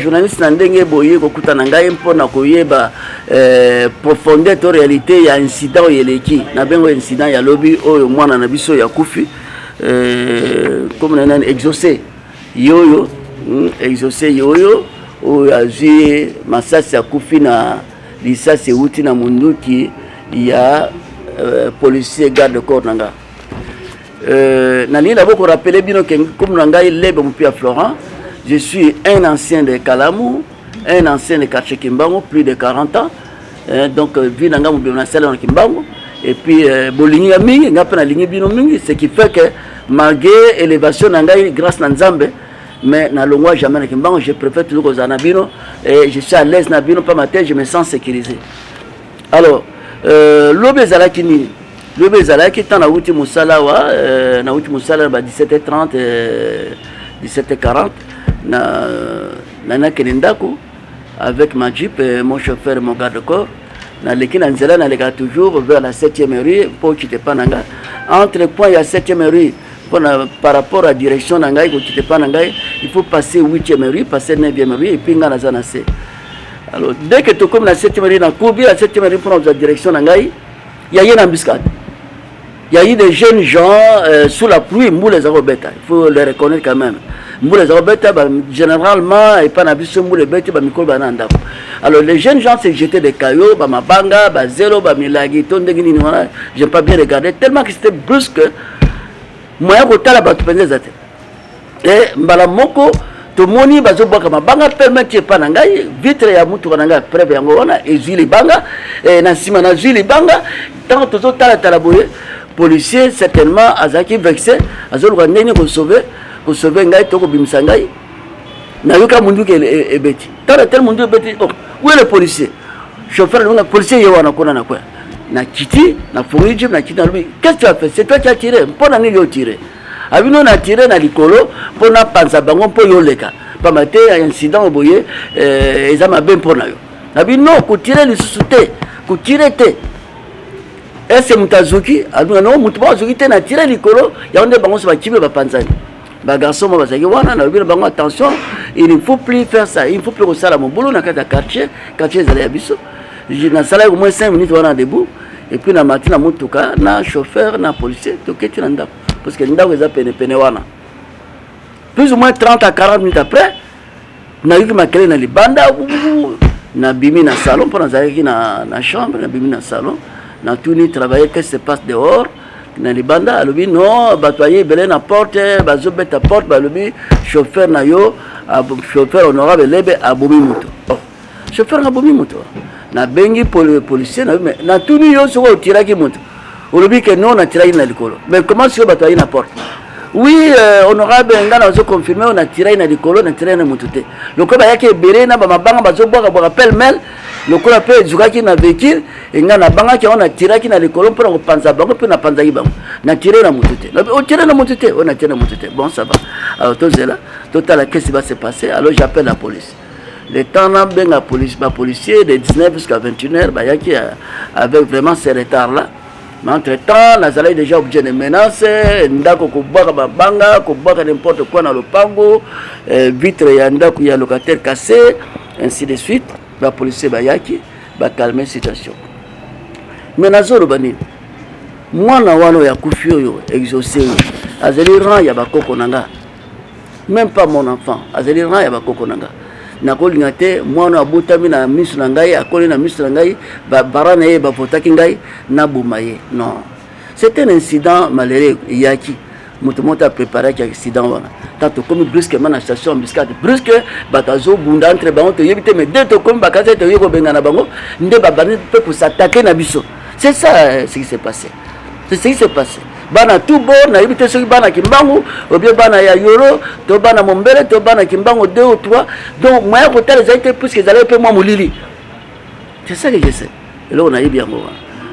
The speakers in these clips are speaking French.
Journaliste Nandenge Boye kokuta ngai mpona koyeba profondeur to réalité ya incident yeleki na bengo incident ya lobby oyo mwana na biso ya kufi comme na nani exaucé yoyo oyo azui masasi ya kufi na lisasi uti na munduki ya policier garde corps nanga nani na boko rappeler bino comme na ngai lebe mpia Florent. Je suis un ancien de Kalamou, un ancien de Quartier Kimbango, plus de 40 ans. Donc, vie dans le Kimbango. Et puis, Boligny Mingi, ce qui fait que malgré l'élévation, grâce à Nzambe, mais dans le mois jamais Kimbango, je préfère toujours aux Anabino. Et je suis à l'aise Nabino, pas ma tête, je me sens sécurisé. Alors, l'Obé Zalakini, l'Obé Zalaki, tant na Outi Moussala, na Outi Moussala, 17h30, 17h40. Nana Kenendako avec ma jeep, mon chauffeur et mon garde-corps. Na l'équipe Anzela na lega toujours vers la 7e rue pour quitter Pananga. Entre le point il y a 7e rue par rapport à la direction Nangai pour quitter Pananga, il faut passer 8e rue, passer 9e rue et puis ngana zanase. Alors dès que tu comme la 7e rue na Koubi, la 7e rue pour la direction Nangai, il y a une embuscade. Il y a eu des jeunes gens sous la pluie, mou les arobeta. Il faut les reconnaître quand même. Mou les arobeta, généralement, et pas n'abus mou les bêtes, mikol bananda. Alors les jeunes gens se jetaient des cailloux, mabanga, zéro, milagi, tondegini, j'ai pas bien regardé, tellement que c'était brusque. Moi, je suis là, et mbalamoko, tout le monde bazo boka mabanga permettre pas nangai vitre ya mutu nanga preuve yango wana ezili banga na sima na zili banga tant tout tala boye policier certainement azaki vexé azoluka ndeni ko sauver ngai to ko bimisa ngai na yoka mundu ke ebeti tala tel mundu ebeti où est le policier chauffeur le policier yewana kona na kwa na kiti na furiji na kiti na lui qu'est-ce que tu as fait c'est toi qui as tiré mpona nini yo tiré abino na tiré na likolo pona panza bango po yo leka pa maté incident boye ezama ben pona yo abino ko tiré li susute ko tiré te ese mutazuki aduna no mutubazuki te na tiré likolo ya onde bango so ba kibe ba panzani ba garçon mo bazaki wana na bino bango attention il ne faut plus faire ça il faut plus que ça la mon boulot na kata quartier zali abiso na sala au moins 5 minutes wana debout et puis na matina mutuka na chauffeur na policier to keti na ndako parce que ndako eza pene wana plus ou moins 30 à 40 minutes après na yuki makele na libanda na bimi na salon pour nazaki na chambre na bimi na salon na tuni travailler qu'est-ce qui se passe dehors na libanda alobi non batoyer belé na porte bazo beta porte balobi chauffeur na yo chauffeur honorable lebe abomi moto chauffeur abomi moto na bengi policier na tuni yo soko tiraki moto olobi que non na tiraki na likolo mais comment si batoyer na porte oui honorable ngana bazo confirmer on a tiré na likolo na tiré na moto te lokola yake bere na ba mabanga bazo boka pelle mel lokola pe zukaki na véhicule ngana banga ki on a tiré ki na likolo pour ko panza bango pe na panza ki bango na tiré na moto te on tiré na moto te on a tiré na moto te bon ça va alors tout cela total qu'est-ce qui va se passer alors j'appelle la police le temps na benga police ba policier de 19 jusqu'à 21h ba yaki avec vraiment ces retards là. Mais entre-temps, nous avons déjà obligé de menaces, ndako kubaka babanga, kubaka n'importe quoi dans le pango, vitre ya ndako ya locataire cassé, ainsi de suite. La police bayaki, va calmer la situation. Mais nazoro bani, moi na wano ya kufio yo, exaucé yo, azeli ran ya bakoko nanga. Même pas mon enfant, azeli ran ya bakoko nanga. Nakolinga te mwana abotami na misu na ngai akoli na misu na ngai barana ye bafotaki ngai na bumaye non c'est un incident malheureux yaki moto a préparé un accident wana tanto comme brusquement na station embuscade brusque batazo bunda entre bango to yebite mais dès to comme bakaza to yeko benga na bango nde babani peut pour s'attaquer na biso c'est ça ce qui s'est passé c'est ce qui s'est passé bana tout bon na yebite soki bana kimbangu ou bien bana ya yoro to bana mombele to bana kimbangu 2 ou 3 donc moi ko telle ça été puisque j'allais peu moi molili c'est ça que je sais et là on a eu bien moi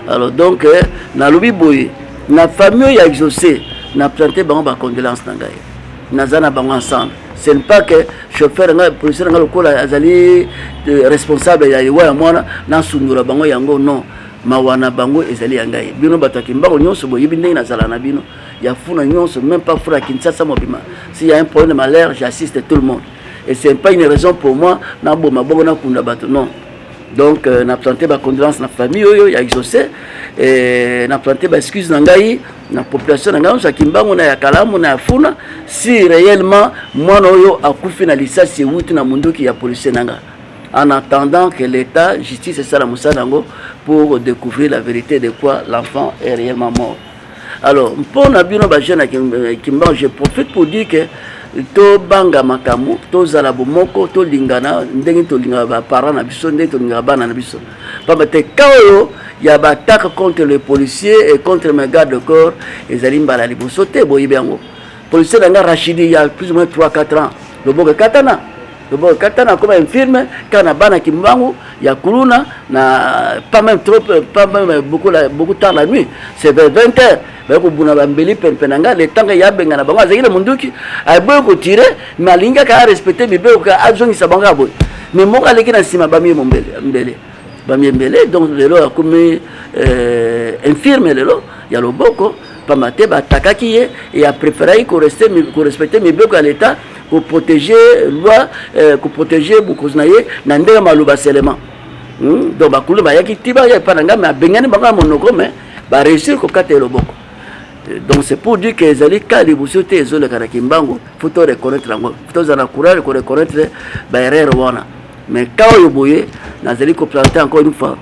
alors donc na lobi boye na famille ya exaucé na planté bango ba condoléances na ngai na zana bango ensemble ce n'est pas que chauffeur nga policier nga lokola azali responsable ya yewa mwana na sundura bango yango non mawana bango ezali yangai bino bataki mbango nyonso boyebi ndenge nazala na bino ya funa nyonso même pas fura Kinshasa mobima s'il y a un problème de malheur j'assiste tout le monde Et ce n'est pas une raison pour moi, non. Donc, on a planté ma condolence dans la famille, il y a exaucé, et on a planté ma excuse dans la population, on a Kimbango, on a Kalamu, on a Funa, si réellement, moi, on a finalisé, c'est où tu as mundo qui a policier. En attendant que l'État, justice et ça, la Moussa Nango, pour découvrir la vérité de quoi l'enfant est réellement mort. Alors, pour Nabino Bajena Kimbango, je profite pour dire que to banga makamu to zala bomoko to lingana ndenge to linga ba parents na biso ndenge to linga bana na biso pamba te kaoyo ya ba attaque contre les policiers et contre mes gardes de corps ezali mbala liboso te boyibe yango policier nga Rachidi il y a plus ou moins 3-4 ans le boka katana comme infirme kana bana Kimbangu ya kuluna na pas même beaucoup tard la nuit c'est vers 20h bako buna bambeli penanga le temps ya benga na bango azakile munduki ay boy ko tirer malinga ka respecter bibe ko azongi sabanga boy mais moka leki na sima bami mbele donc lelo comme infirme lelo ya loboko pamate ba takaki et a préféré ko respecter bibe ko à l'état pour protéger loi pour protéger bukoznaye na ndenge maluba seulement donc bakulu ba yaki tiba ya pananga mais bengani banga monoko mais ba réussir ko kate loboko. Donc c'est pour dire que les alliés Kalibousote et Zole Karakimbango, il faut reconnaître l'angle. Il faut avoir courage pour reconnaître les erreurs. Mais quand vous voyez, nous allons planter encore une fois.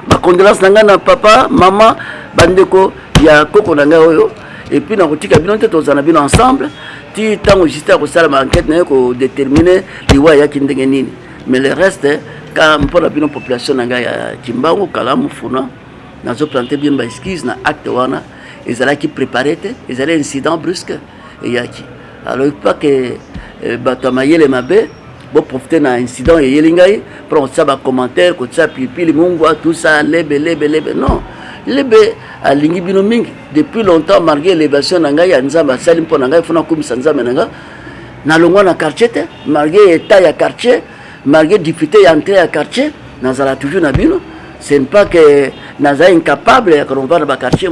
Ma condoléance à papa, maman, bandeko, il y a Koko Nangaoyo. Et puis nous avons ensemble. Si tant que j'étais à la enquête, nous avons déterminé les Waya Kindengenini. Mais le reste, quand pour la population Nangaya Kimbango, Kalamu, Funa, nous avons planté bien ma esquisse, na acte wana. Ils allaient qui préparer, ils allaient incident brusque et yaki. Alors il pas que batamaye les mabé, bon profiter d'un incident et yelingai, prendre ça bas commentaire, comme ça pipi les mongwa tout ça lebe non. Lebe à lingi binoming depuis longtemps malgré l'élévation nangai anzamba salim pour nangai fona comme sanza menanga. Na longwa na quartier malgré état ya quartier, malgré député ya entrée à quartier, nazala toujours na bino. Ce n'est pas que nous sommes incapables de faire dans le quartier,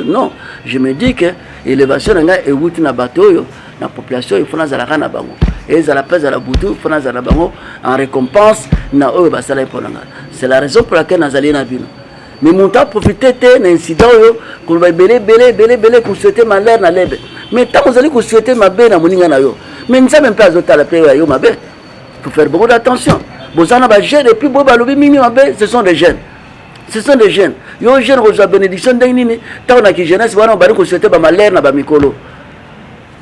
non. Je me dis que l'élévation est où dans bateau, la population, il faut que nous bango. Et ils appellent la boutou, il faut que nous en récompense. C'est la raison pour laquelle nous allons venir. Mais mon temps profiter d'un incident, qu'on va belé, qu'on souhaite malheur dans l'ebe. Mais tant que vous allez souhaiter ma belle dans mon ingana yo. Mais nous ne sommes même pas à la paix, ma belle. Il faut faire beaucoup d'attention. Jeunes et puis ce sont des jeunes. Ce sont des jeunes. Ils ont jeunes reçoivent bénédiction d'Ainini. Tant qu'on a qui jeunesse, voilà, on va nous souhaiter malheur na bamikolo.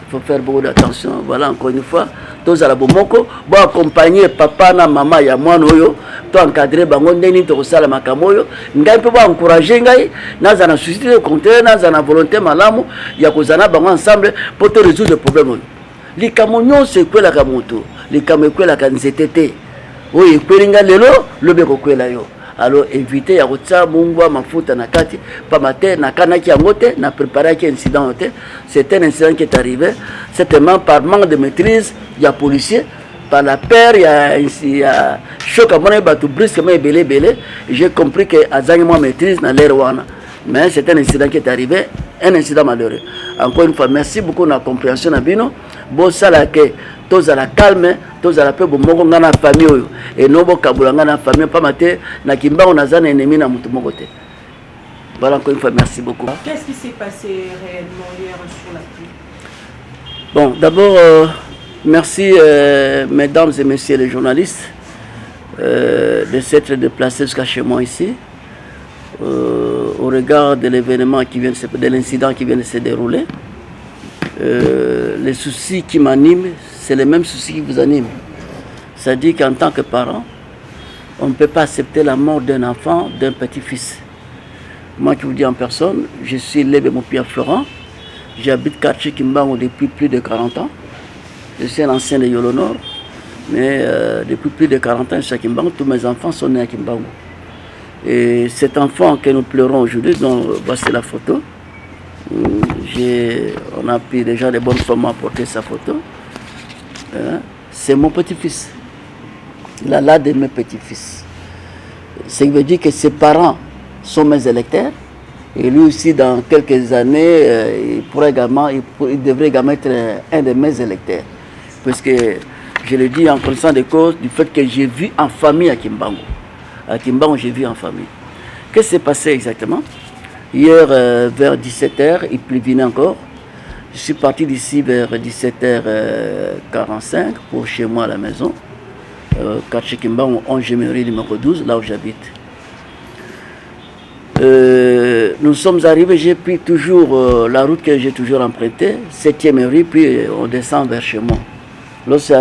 Il faut faire beaucoup d'attention. Voilà, encore une fois, tous à la bomoko, bon accompagner papa na maman ya moi noyo, to encadrer bango ndeni to sala makamoyo, ngai pe ba encourager ngai, na za na susciter le contraire, na za na volonté malamu ya kozana bango ensemble pour te résoudre le problème. Les camonons c'est quoi la kamoto, les kamekwe la kanzetete. Oui, Péringa lelo, le beko kwela yo. Alors éviter ya rotsa mungwa mafuta na kati, pas matin na kanaki angote, na préparer qui incident. C'est un incident qui est arrivé, certainement par manque de maîtrise, il y a policier, par la peur, il y a choc à mon bateau brusquement belé. J'ai compris que azangi moi maîtrise na l'air wana. Mais c'est un incident qui est arrivé, un incident malheureux. Encore une fois, merci beaucoup de la compréhension nabino. Bon ça là que tous à la calme, tous à la paix, bon mon gana famille et non bon kabulanga na famille pas maté na kimba on a zan ennemi na mutu mokote. Voilà encore une fois merci beaucoup. Qu'est-ce qui s'est passé réellement hier sur la pluie? Bon d'abord merci mesdames et messieurs les journalistes de s'être déplacés jusqu'à chez moi ici. Au regard de l'événement qui vient de l'incident qui vient de se dérouler. Les soucis qui m'animent, c'est les mêmes soucis qui vous animent. C'est-à-dire qu'en tant que parent, on ne peut pas accepter la mort d'un enfant, d'un petit-fils. Moi qui vous dis en personne, je suis Lebe Mopia Florent, j'habite quartier Kimbango depuis plus de 40 ans. Je suis un ancien de Yolo Nord, mais depuis plus de 40 ans, je suis à Kimbango, tous mes enfants sont nés à Kimbango. Et cet enfant que nous pleurons aujourd'hui, dont voici la photo, on a pris déjà les bonnes formes à porter sa photo. C'est mon petit-fils. L'Allah de mes petits-fils. Ce qui veut dire que ses parents sont mes électeurs. Et lui aussi, dans quelques années, il devrait également être un de mes électeurs. Parce que Je le dis en connaissance de cause du fait que j'ai vu en famille à Kimbangu. À Kimbangu, j'ai vu en famille. Qu'est-ce qui s'est passé exactement? Hier, vers 17h, il pleuvait encore. Je suis parti d'ici vers 17h45 pour chez moi à la maison. Quartier Kimbangu, 11 Gémerie, numéro 12, là où j'habite. Nous sommes arrivés, j'ai pris toujours la route que j'ai toujours empruntée, 7e rue, puis on descend vers chez moi. Lorsque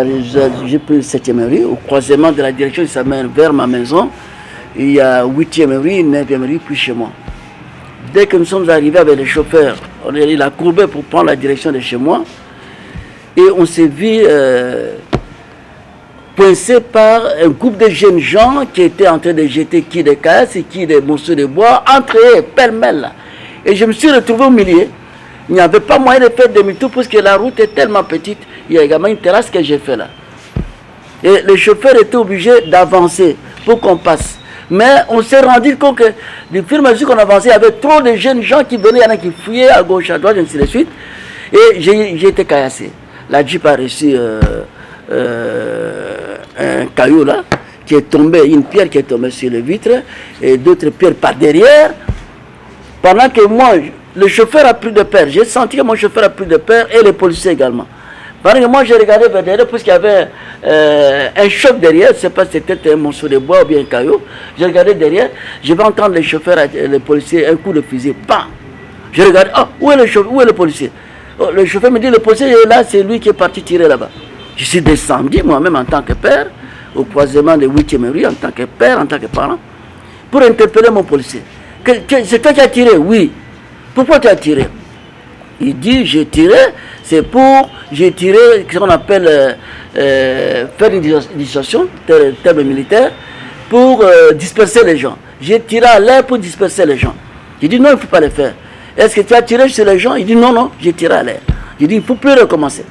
j'ai pris 7e rue, au croisement de la direction, ça mène vers ma maison. Il y a 8e rue, 9e rue, puis chez moi. Dès que nous sommes arrivés avec le chauffeur, il a courbé pour prendre la direction de chez moi. Et on s'est vu coincé par un groupe de jeunes gens qui étaient en train de jeter qui des caisses et qui des morceaux de bois, entre eux, pêle-mêle. Et je me suis retrouvé au milieu. Il n'y avait pas moyen de faire demi-tour parce que la route est tellement petite. Il y a également une terrasse que j'ai fait là. Et le chauffeur était obligé d'avancer pour qu'on passe. Mais on s'est rendu compte que, du fur et à mesure qu'on avançait, il y avait trop de jeunes gens qui venaient, il y en a qui fouillaient à gauche, à droite, et ainsi de suite. Et j'ai été caillassé. La Jeep a reçu un caillou là, qui est tombé, une pierre qui est tombée sur le vitre, et d'autres pierres par derrière. Pendant que moi, le chauffeur a pris de peur. J'ai senti que mon chauffeur a pris de peur et les policiers également. Pendant que moi, j'ai regardé vers derrière, parce qu'il y avait un choc derrière, je ne sais pas si c'était un morceau de bois ou bien un caillou. J'ai regardé derrière, je vais entendre les chauffeurs, les policiers, un coup de fusil, bam! Je regarde, oh, où est le chauffeur, où est le policier? Oh, le chauffeur me dit, le policier est là, c'est lui qui est parti tirer là-bas. Je suis descendu moi-même en tant que père, au croisement de 8e rue, en tant que père, en tant que parent, pour interpeller mon policier. C'est toi qui as tiré? Oui. Pourquoi tu as tiré? Il dit, j'ai tiré, c'est pour, j'ai tiré ce qu'on appelle faire une dissuasion, terme militaire, pour disperser les gens. J'ai tiré à l'air pour disperser les gens. J'ai dit, non, il ne faut pas le faire. Est-ce que tu as tiré sur les gens? Il dit, non, non, j'ai tiré à l'air. J'ai dit, il ne faut plus recommencer.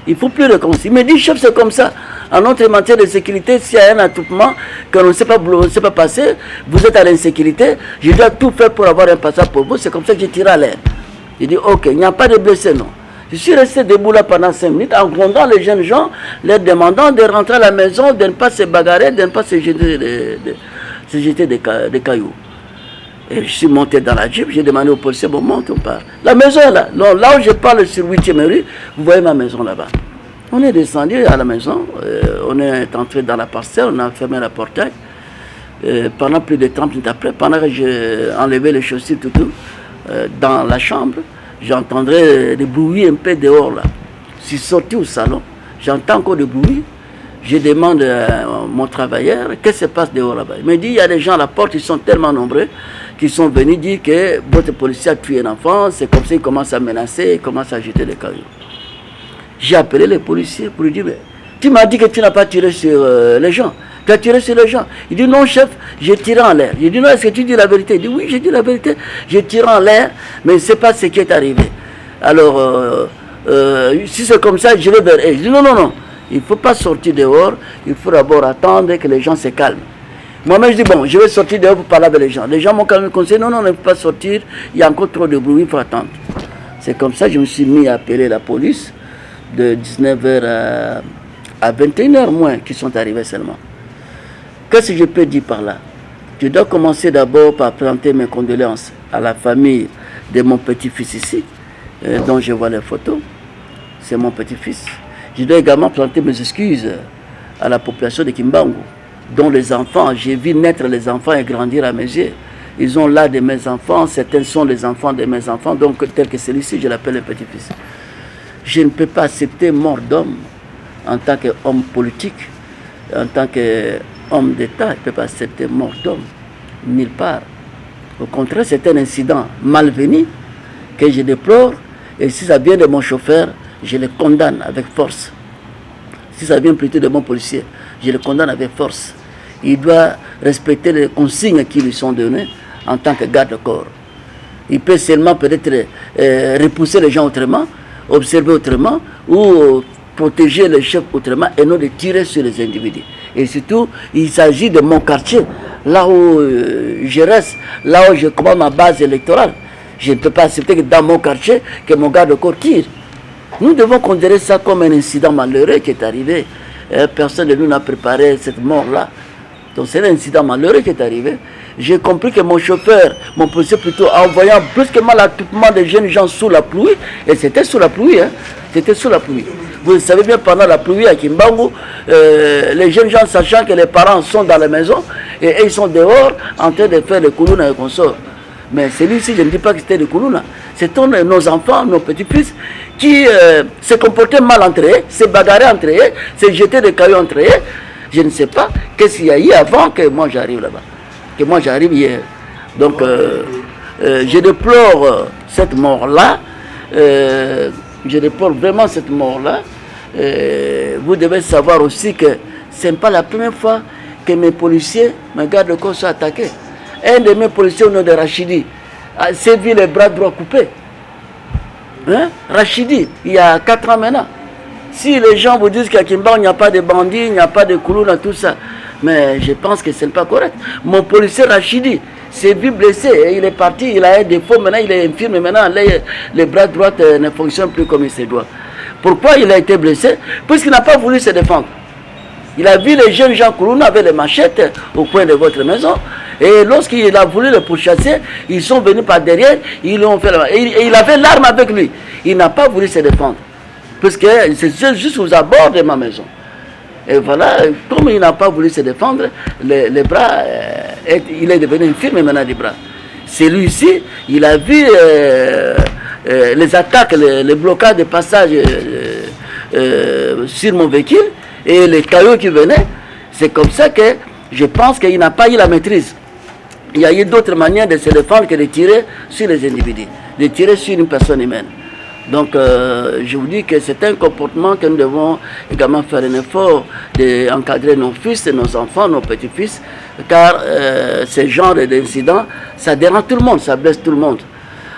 Il ne faut plus recommencer. Il me dit, chef, c'est comme ça. En notre matière de sécurité, s'il y a un attroupement qu'on ne sait pas passer, vous êtes à l'insécurité, je dois tout faire pour avoir un passage pour vous. C'est comme ça que j'ai tiré à l'air. J'ai dit, ok, il n'y a pas de blessés, non. Je suis resté debout là pendant 5 minutes en grondant les jeunes gens, leur demandant de rentrer à la maison, de ne pas se bagarrer, de ne pas se jeter des cailloux. Et je suis monté dans la Jeep, j'ai demandé au policier, bon, monte, on part. La maison est là. Non, là où je parle sur 8e rue, vous voyez ma maison là-bas. On est descendu à la maison, on est entré dans la parcelle, on a fermé la portail. Pendant plus de 30 minutes après, pendant que j'ai enlevé les chaussures, tout, dans la chambre, j'entendrais des bruits un peu dehors là. Je suis sorti au salon, j'entends encore des bruits. Je demande à mon travailleur, qu'est-ce qui se passe dehors là-bas? Il me dit, il y a des gens à la porte, ils sont tellement nombreux, qui sont venus dire que votre policier a tué un enfant, c'est comme ça, il commence à menacer, il commence à jeter des cailloux. J'ai appelé les policiers pour lui dire, mais tu m'as dit que tu n'as pas tiré sur les gens. Tu as tiré sur les gens. Il dit, non, chef, j'ai tiré en l'air. J'ai dit, non, est-ce que tu dis la vérité? Il dit, oui, j'ai dit la vérité. J'ai tiré en l'air, mais je ne sais pas ce qui est arrivé. Alors, si c'est comme ça, je vais vers eux. Je dis, non, non, non. Il ne faut pas sortir dehors. Il faut d'abord attendre que les gens se calment. Moi-même, je dis, bon, je vais sortir dehors pour parler avec les gens. Les gens m'ont quand même conseillé, non, non, il ne faut pas sortir. Il y a encore trop de bruit, il faut attendre. C'est comme ça que je me suis mis à appeler la police de 19h à 21h moins qui sont arrivés seulement. Qu'est-ce que je peux dire par là? Je dois commencer d'abord par présenter mes condoléances à la famille de mon petit-fils ici, dont je vois les photos. C'est mon petit-fils. Je dois également présenter mes excuses à la population de Kimbangu, dont les enfants, j'ai vu naître les enfants et grandir à mes yeux. Ils ont l'âge de mes enfants, certains sont les enfants de mes enfants, donc tel que celui-ci, je l'appelle le petit-fils. Je ne peux pas accepter mort d'homme en tant qu'homme politique, en tant qu'homme d'État, je ne peux pas accepter mort d'homme, nulle part. Au contraire, c'est un incident malvenu que je déplore, et si ça vient de mon chauffeur, je le condamne avec force. Si ça vient plutôt de mon policier, je le condamne avec force. Il doit respecter les consignes qui lui sont données en tant que garde-corps. Il peut seulement peut-être repousser les gens autrement, observer autrement, ou protéger les chefs autrement, et non de tirer sur les individus. Et surtout, il s'agit de mon quartier, là où je reste, là où je commande ma base électorale. Je ne peux pas accepter que dans mon quartier, que mon garde-corps tire. Nous devons considérer ça comme un incident malheureux qui est arrivé personne de nous n'a préparé cette mort-là. Donc c'est un incident malheureux qui est arrivé. J'ai compris que mon chauffeur, mon policier plutôt, envoyant brusquement l'attroupement des jeunes gens sous la pluie, et c'était sous la pluie, hein, c'était sous la pluie. Vous savez bien, pendant la pluie à Kimbangu, les jeunes gens, sachant que les parents sont dans la maison, et ils sont dehors en train de faire les koulouna et consorts. Mais celui-ci, je ne dis pas que c'était des koulouna. C'était nos enfants, nos petits-fils, qui se comportaient mal entre eux, se bagarraient entre eux, se jetaient des cailloux entre eux. Je ne sais pas qu'est-ce qu'il y a eu avant que moi j'arrive là-bas. Que moi j'arrive hier. Donc je déplore cette mort-là. Je déplore vraiment cette mort-là. Vous devez savoir aussi que ce n'est pas la première fois que mes policiers, mes gardes-corps sont attaqués. Un de mes policiers au nom de Rachidi s'est vu les bras droits coupés. Hein? Rachidi, il y a 4 ans maintenant. Si les gens vous disent qu'à Kimbangu, il n'y a pas de bandits, il n'y a pas de koulouna, tout ça, mais je pense que ce n'est pas correct. Mon policier Rachidi s'est vu blessé, et il est parti, il a un défaut, maintenant il est infirme, maintenant les bras droits ne fonctionnent plus comme il se doit. Pourquoi il a été blessé? Puisqu'il n'a pas voulu se défendre. Il a vu les jeunes gens koulouna avec les machettes au coin de votre maison, et lorsqu'il a voulu les pourchasser, ils sont venus par derrière, ils l'ont fait et il avait l'arme avec lui. Il n'a pas voulu se défendre. Parce que c'est juste aux abords de ma maison. Et voilà, comme il n'a pas voulu se défendre, les bras, il est devenu infirme maintenant des bras. Celui-ci, il a vu les attaques, les blocages de passage sur mon véhicule et les cailloux qui venaient. C'est comme ça que je pense qu'il n'a pas eu la maîtrise. Il y a eu d'autres manières de se défendre que de tirer sur les individus, de tirer sur une personne humaine. Donc, je vous dis que c'est un comportement que nous devons également faire un effort d'encadrer nos fils, nos enfants, nos petits-fils, car ce genre d'incident, ça dérange tout le monde, ça blesse tout le monde.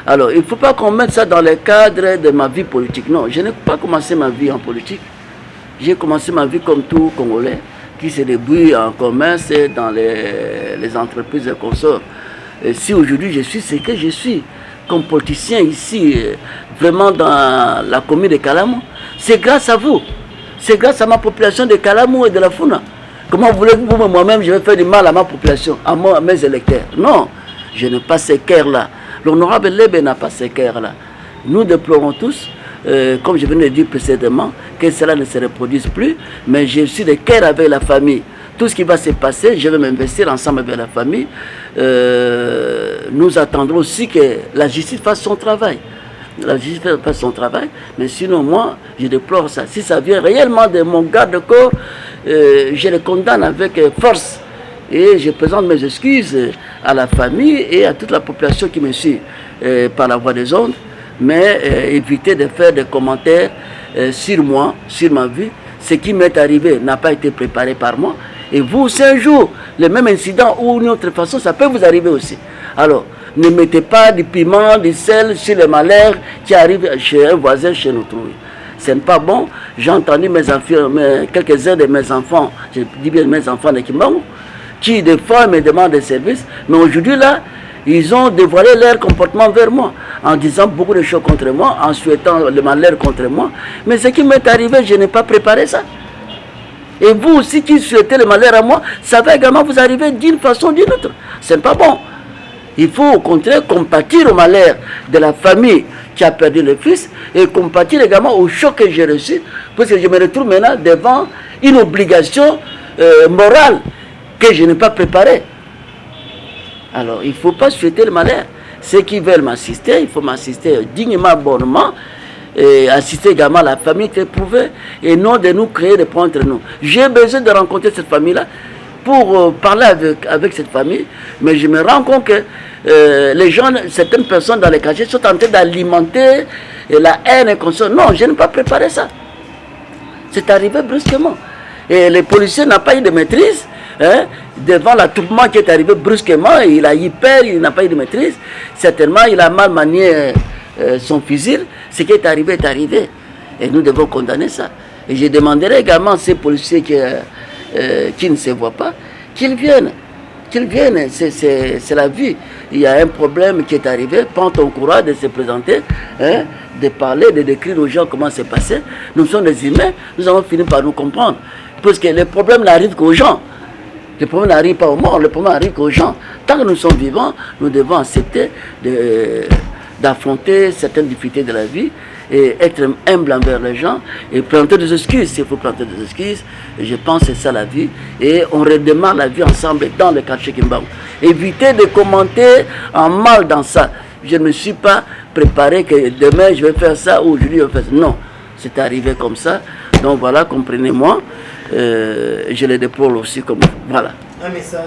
Alors, il ne faut pas qu'on mette ça dans le cadre de ma vie politique. Non, je n'ai pas commencé ma vie en politique. J'ai commencé ma vie comme tout Congolais qui se débrouille en commerce dans les entreprises et consorts. Et si aujourd'hui je suis ce que je suis, comme politicien ici, vraiment dans la commune de Kalamou, c'est grâce à vous. C'est grâce à ma population de Kalamou et de la Funa. Comment voulez-vous, moi-même, je vais faire du mal à ma population, à mes électeurs? Non, je n'ai pas ces cœurs-là. L'honorable Lebe n'a pas ces cœurs-là. Nous déplorons tous, comme je venais de dire précédemment, que cela ne se reproduise plus, mais j'ai aussi des cœurs avec la famille. Tout ce qui va se passer, je vais m'investir ensemble avec la famille. Nous attendrons aussi que la justice fasse son travail. La justice fasse son travail, mais sinon moi, je déplore ça. Si ça vient réellement de mon garde-corps, je le condamne avec force. Et je présente mes excuses à la famille et à toute la population qui me suit par la voie des ondes. Mais éviter de faire des commentaires sur moi, sur ma vie. Ce qui m'est arrivé n'a pas été préparé par moi. Et vous, c'est un jour, le même incident ou une autre façon, ça peut vous arriver aussi. Alors, ne mettez pas du piment, du sel sur les malheurs qui arrivent chez un voisin, chez notre oui. Ce n'est pas bon. J'ai entendu quelques-uns de mes enfants, je dis bien mes enfants de Kimbangu, qui des fois me demandent des services. Mais aujourd'hui, là, ils ont dévoilé leur comportement vers moi, en disant beaucoup de choses contre moi, en souhaitant le malheur contre moi. Mais ce qui m'est arrivé, je n'ai pas préparé ça. Et vous aussi qui souhaitez le malheur à moi, ça va également vous arriver d'une façon ou d'une autre. Ce n'est pas bon. Il faut au contraire compatir au malheur de la famille qui a perdu le fils et compatir également au choc que j'ai reçu, parce que je me retrouve maintenant devant une obligation morale que je n'ai pas préparée. Alors, il ne faut pas souhaiter le malheur. Ceux qui veulent m'assister, il faut m'assister dignement, bonnement, et assister également à la famille qui est éprouvée, et non de nous créer des points entre nous. J'ai besoin de rencontrer cette famille-là pour parler avec cette famille, mais je me rends compte que les gens, certaines personnes dans les quartiers sont en train d'alimenter la haine et comme ça. Non, je n'ai pas préparé ça. C'est arrivé brusquement. Et les policiers n'ont pas eu de maîtrise. Hein, devant l'attroupement qui est arrivé brusquement, il a eu peur, il n'a pas eu de maîtrise. Certainement, il a mal manié son fusil. Ce qui est arrivé est arrivé. Et nous devons condamner ça. Et je demanderai également à ces policiers qui ne se voient pas, qu'ils viennent. Qu'ils viennent, c'est la vie. Il y a un problème qui est arrivé, prends ton courage de se présenter, hein, de parler, de décrire aux gens comment c'est passé. Nous sommes des humains, nous allons finir par nous comprendre. Parce que les problèmes n'arrivent qu'aux gens. Les problèmes n'arrivent pas aux morts, les problèmes arrivent qu'aux gens. Tant que nous sommes vivants, nous devons accepter d'affronter certaines difficultés de la vie et être humble envers les gens et planter des excuses. S'il faut planter des excuses, je pense que c'est ça la vie. Et on redémarre la vie ensemble dans le quartier Kimbangu. Évitez de commenter en mal dans ça. Je ne me suis pas préparé que demain je vais faire ça ou aujourd'hui je vais faire ça. Non, c'est arrivé comme ça. Donc voilà, comprenez-moi. Je le déplore aussi comme voilà. Un message